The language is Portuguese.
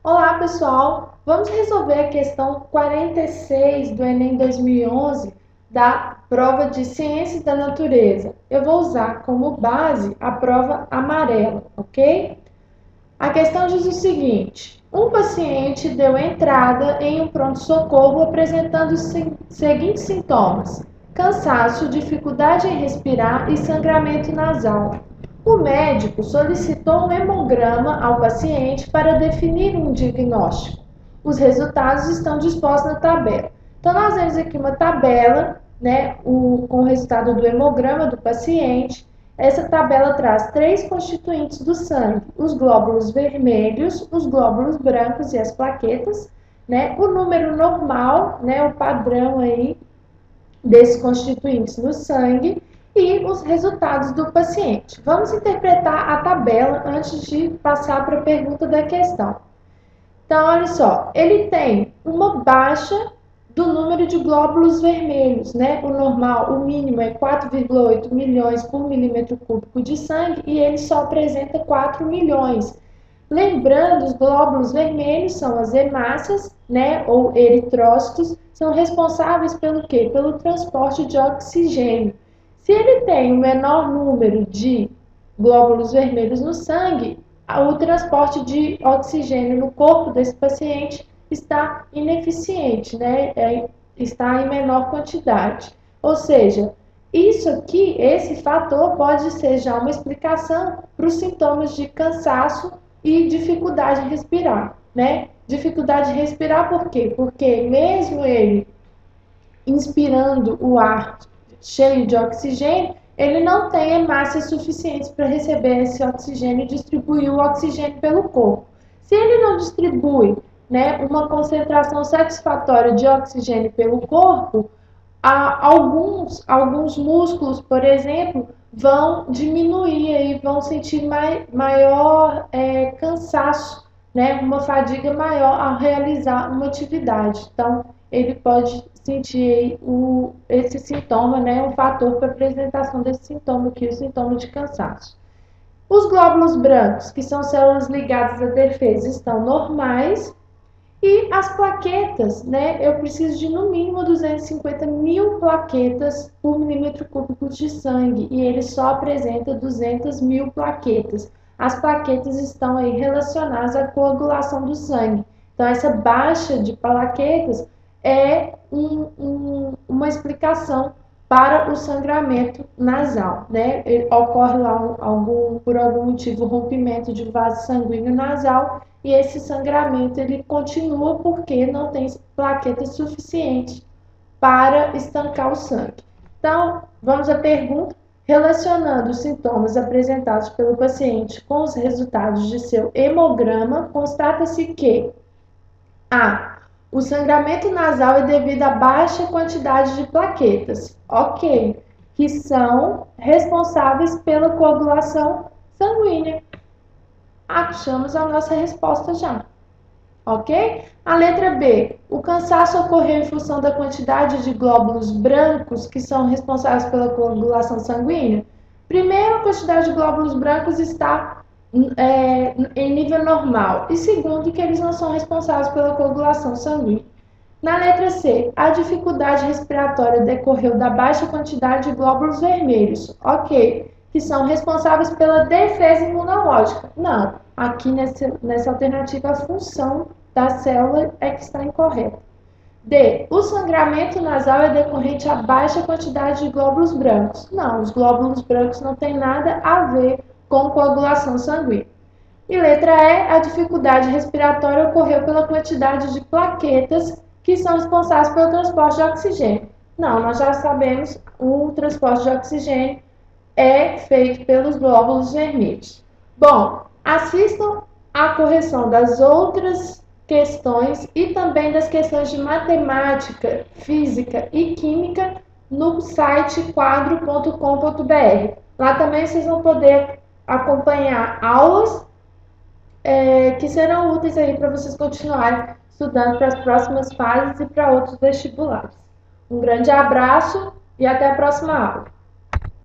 Olá, pessoal! Vamos resolver a questão 46 do Enem 2011 da prova de Ciências da Natureza. Eu vou usar como base a prova amarela, ok? A questão diz o seguinte: um paciente deu entrada em um pronto-socorro apresentando os seguintes sintomas: cansaço, dificuldade em respirar e sangramento nasal. O médico solicitou um hemograma ao paciente para definir um diagnóstico. Os resultados estão dispostos na tabela. Então, nós vemos aqui uma tabela, né, com o resultado do hemograma do paciente. Essa tabela traz três constituintes do sangue: os glóbulos vermelhos, os glóbulos brancos e as plaquetas, né? O número normal, né, o padrão aí desses constituintes no sangue e os resultados do paciente. Vamos interpretar a tabela antes de passar para a pergunta da questão. Então, olha só, ele tem uma baixa do número de glóbulos vermelhos, né? O normal, o mínimo é 4,8 milhões por milímetro cúbico de sangue e ele só apresenta 4 milhões. Lembrando, os glóbulos vermelhos são as hemácias, né, ou eritrócitos, são responsáveis pelo quê? Pelo transporte de oxigênio. Se ele tem o menor número de glóbulos vermelhos no sangue, o transporte de oxigênio no corpo desse paciente está ineficiente, né? Está em menor quantidade. Ou seja, isso aqui, esse fator pode ser já uma explicação para os sintomas de cansaço e dificuldade de respirar, né? Dificuldade de respirar por quê? Porque mesmo ele inspirando o ar cheio de oxigênio, ele não tem hemácias suficientes para receber esse oxigênio e distribuir o oxigênio pelo corpo. Se ele não distribui, né, uma concentração satisfatória de oxigênio pelo corpo, alguns músculos, por exemplo, vão diminuir e vão sentir maior cansaço, né, uma fadiga maior ao realizar uma atividade. Então, ele pode sentir esse sintoma, né, um fator para a apresentação desse sintoma aqui, o sintoma de cansaço. Os glóbulos brancos, que são células ligadas à defesa, estão normais. E as plaquetas, né? Eu preciso de no mínimo 250 mil plaquetas por milímetro cúbico de sangue e ele só apresenta 200 mil plaquetas. As plaquetas estão aí relacionadas à coagulação do sangue. Então, essa baixa de plaquetas é uma explicação para o sangramento nasal, né? Ocorre lá por algum motivo, rompimento de vaso sanguíneo nasal e esse sangramento ele continua porque não tem plaquetas suficientes para estancar o sangue. Então, vamos à pergunta. Relacionando os sintomas apresentados pelo paciente com os resultados de seu hemograma, constata-se que a. O sangramento nasal é devido à baixa quantidade de plaquetas, ok, que são responsáveis pela coagulação sanguínea. Achamos a nossa resposta já, ok? A letra B. O cansaço ocorreu em função da quantidade de glóbulos brancos que são responsáveis pela coagulação sanguínea? Primeiro, a quantidade de glóbulos brancos está em nível normal. E segundo, que eles não são responsáveis pela coagulação sanguínea. Na letra C, a dificuldade respiratória decorreu da baixa quantidade de glóbulos vermelhos. Ok, que são responsáveis pela defesa imunológica. Não, aqui nessa alternativa a função da célula é que está incorreta. D. O sangramento nasal é decorrente à baixa quantidade de glóbulos brancos. Não, os glóbulos brancos não têm nada a ver com coagulação sanguínea. E letra E, a dificuldade respiratória ocorreu pela quantidade de plaquetas que são responsáveis pelo transporte de oxigênio. Não, nós já sabemos, o transporte de oxigênio é feito pelos glóbulos vermelhos. Bom, assistam à correção das outras questões e também das questões de matemática, física e química no site quadro.com.br. Lá também vocês vão poder acompanhar aulas que serão úteis aí para vocês continuarem estudando para as próximas fases e para outros vestibulares. Um grande abraço e até a próxima aula.